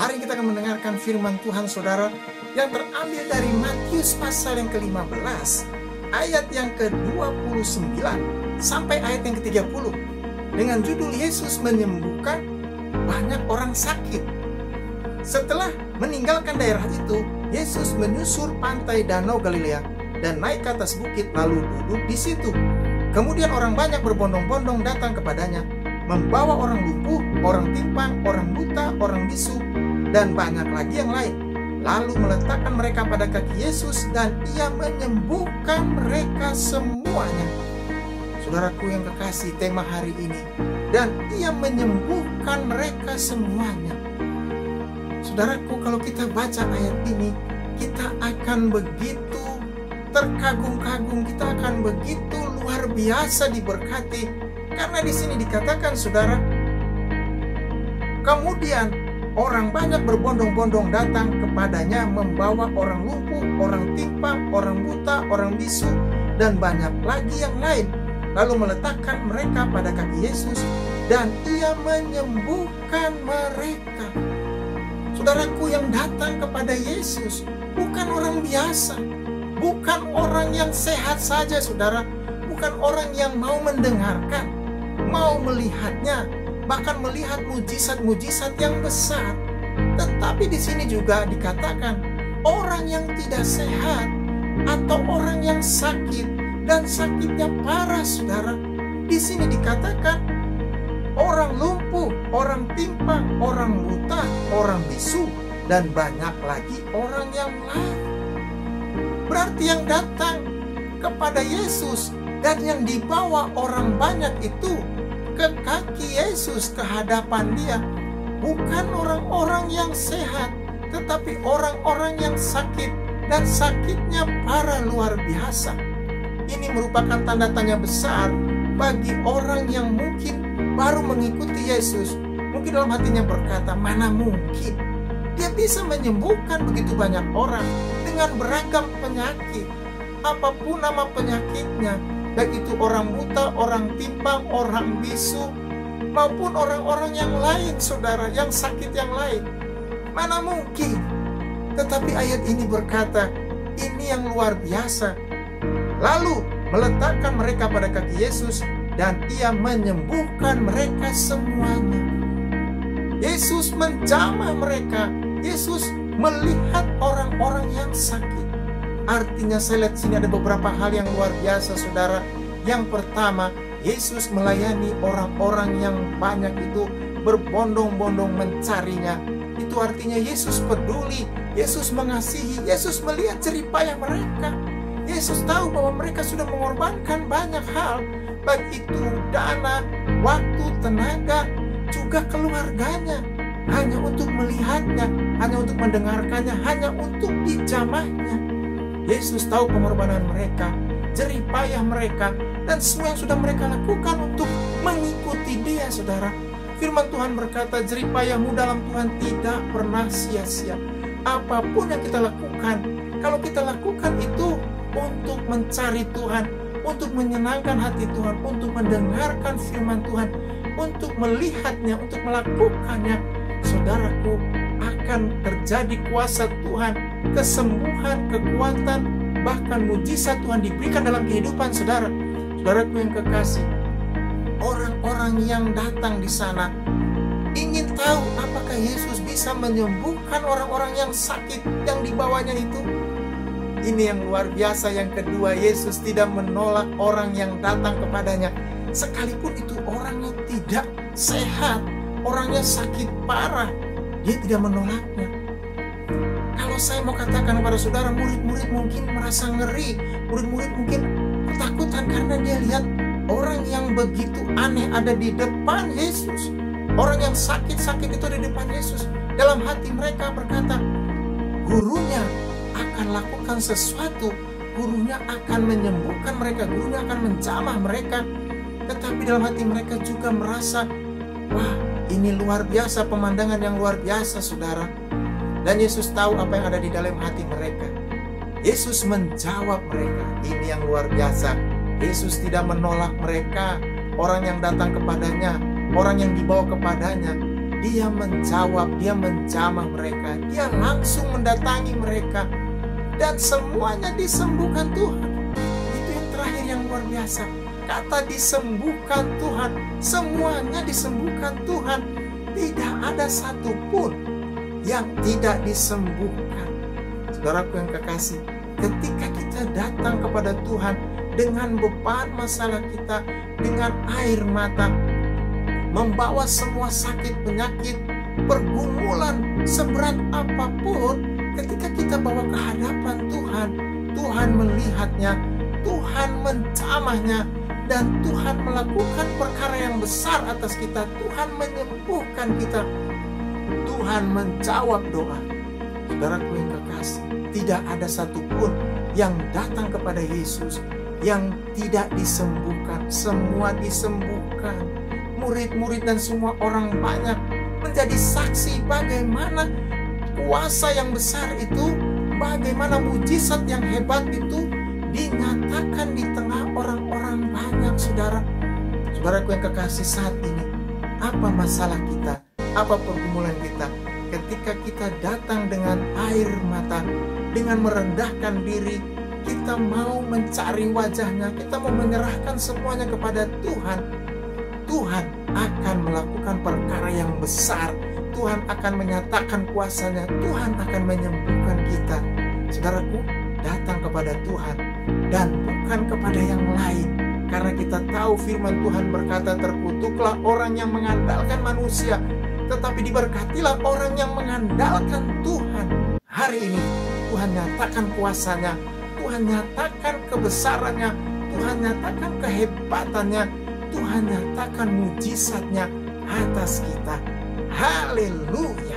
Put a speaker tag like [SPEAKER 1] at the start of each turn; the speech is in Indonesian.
[SPEAKER 1] Hari kita akan mendengarkan firman Tuhan saudara yang terambil dari Matius pasal yang ke-15 ayat yang ke-29 sampai ayat yang ke-30 dengan judul Yesus menyembuhkan banyak orang sakit. Setelah meninggalkan daerah itu, Yesus menyusur pantai Danau Galilea dan naik ke atas bukit lalu duduk di situ. Kemudian orang banyak berbondong-bondong datang kepadanya, membawa orang lumpuh, orang timpang, orang buta, orang bisu, dan banyak lagi yang lain. Lalu meletakkan mereka pada kaki Yesus dan ia menyembuhkan mereka semuanya. Saudaraku yang kekasih, tema hari ini, dan ia menyembuhkan mereka semuanya. Saudaraku, kalau kita baca ayat ini, kita akan begitu terkagum-kagum, kita akan begitu luar biasa diberkati. Karena di sini dikatakan, saudara, kemudian orang banyak berbondong-bondong datang kepadanya, membawa orang lumpuh, orang timpang, orang buta, orang bisu, dan banyak lagi yang lain. Lalu meletakkan mereka pada kaki Yesus dan ia menyembuhkan mereka. Saudaraku, yang datang kepada Yesus bukan orang biasa, bukan orang yang sehat saja, saudara, bukan orang yang mau mendengarkan, mau melihatnya, bahkan melihat mujizat-mujizat yang besar. Tetapi di sini juga dikatakan orang yang tidak sehat atau orang yang sakit dan sakitnya parah, saudara. Di sini dikatakan orang lumpuh, orang timpang, orang buta, orang bisu, dan banyak lagi orang yang lain. Berarti yang datang kepada Yesus dan yang dibawa orang banyak itu ke kaki Yesus, ke hadapan dia, bukan orang-orang yang sehat, tetapi orang-orang yang sakit dan sakitnya parah luar biasa. Ini merupakan tanda tanya besar bagi orang yang mungkin baru mengikuti Yesus. Mungkin dalam hatinya berkata, mana mungkin dia bisa menyembuhkan begitu banyak orang dengan beragam penyakit, apapun nama penyakitnya, baik itu orang buta, orang timpang, orang bisu, maupun orang-orang yang lain, saudara, yang sakit yang lain. Mana mungkin? Tetapi ayat ini berkata, ini yang luar biasa. Lalu meletakkan mereka pada kaki Yesus dan ia menyembuhkan mereka semuanya. Yesus menjamah mereka. Yesus melihat orang-orang yang sakit. Artinya saya lihat sini ada beberapa hal yang luar biasa, saudara. Yang pertama, Yesus melayani orang-orang yang banyak itu berbondong-bondong mencarinya. Itu artinya Yesus peduli, Yesus mengasihi, Yesus melihat jerih payah mereka. Yesus tahu bahwa mereka sudah mengorbankan banyak hal, baik itu dana, waktu, tenaga, juga keluarganya, hanya untuk melihatnya, hanya untuk mendengarkannya, hanya untuk dijamahnya. Yesus tahu pengorbanan mereka, jerih payah mereka, dan semua yang sudah mereka lakukan untuk mengikuti dia, saudara. Firman Tuhan berkata, jerih payahmu dalam Tuhan tidak pernah sia-sia. Apapun yang kita lakukan, kalau kita lakukan itu untuk mencari Tuhan, untuk menyenangkan hati Tuhan, untuk mendengarkan firman Tuhan, untuk melihatnya, untuk melakukannya, saudaraku, akan terjadi kuasa Tuhan, kesembuhan, kekuatan, bahkan mujizat Tuhan diberikan dalam kehidupan saudara. Saudaraku yang kekasih, orang-orang yang datang di sana ingin tahu apakah Yesus bisa menyembuhkan orang-orang yang sakit yang dibawanya itu. Ini yang luar biasa. Yang kedua, Yesus tidak menolak orang yang datang kepadanya, sekalipun itu orangnya tidak sehat, orangnya sakit parah, dia tidak menolaknya. Kalau saya mau katakan kepada saudara, murid-murid mungkin merasa ngeri, murid-murid mungkin ketakutan karena dia lihat orang yang begitu aneh ada di depan Yesus. Orang yang sakit-sakit itu ada di depan Yesus. Dalam hati mereka berkata, gurunya akan lakukan sesuatu, gurunya akan menyembuhkan mereka, gurunya akan menjamah mereka. Tetapi dalam hati mereka juga merasa, wah, ini luar biasa, pemandangan yang luar biasa, saudara. Dan Yesus tahu apa yang ada di dalam hati mereka. Yesus menjawab mereka. Ini yang luar biasa. Yesus tidak menolak mereka, orang yang datang kepadanya, orang yang dibawa kepadanya. Dia menjawab, dia menjamah mereka, dia langsung mendatangi mereka, dan semuanya disembuhkan Tuhan. Itu yang terakhir yang luar biasa. Kata disembuhkan Tuhan, semuanya disembuhkan Tuhan. Tidak ada satupun yang tidak disembuhkan. Saudaraku yang kekasih, ketika kita datang kepada Tuhan dengan beban masalah kita, dengan air mata, membawa semua sakit, penyakit, pergumulan seberat apapun, ketika kita bawa ke hadapan Tuhan, Tuhan melihatnya, Tuhan menjamahnya, dan Tuhan melakukan perkara yang besar atas kita. Tuhan menyembuhkan kita. Tuhan menjawab doa. Saudaraku yang kekasih, tidak ada satupun yang datang kepada Yesus yang tidak disembuhkan. Semua disembuhkan. Murid-murid dan semua orang banyak menjadi saksi bagaimana kuasa yang besar itu, bagaimana mujizat yang hebat itu dinyatakan di tengah orang-orang banyak. Saudaraku yang kekasih, saat ini apa masalah kita, apa pergumulan kita? Ketika kita datang dengan air mata, dengan merendahkan diri, kita mau mencari wajahnya, kita mau menyerahkan semuanya kepada Tuhan, Tuhan akan melakukan perkara yang besar. Tuhan akan menyatakan kuasanya. Tuhan akan menyembuhkan kita. Saudaraku, datang kepada Tuhan dan bukan kepada yang lain. Karena kita tahu firman Tuhan berkata, terkutuklah orang yang mengandalkan manusia, tetapi diberkatilah orang yang mengandalkan Tuhan. Hari ini Tuhan nyatakan kuasanya, Tuhan nyatakan kebesarannya, Tuhan nyatakan kehebatannya, Tuhan nyatakan mujizatnya atas kita. Haleluya.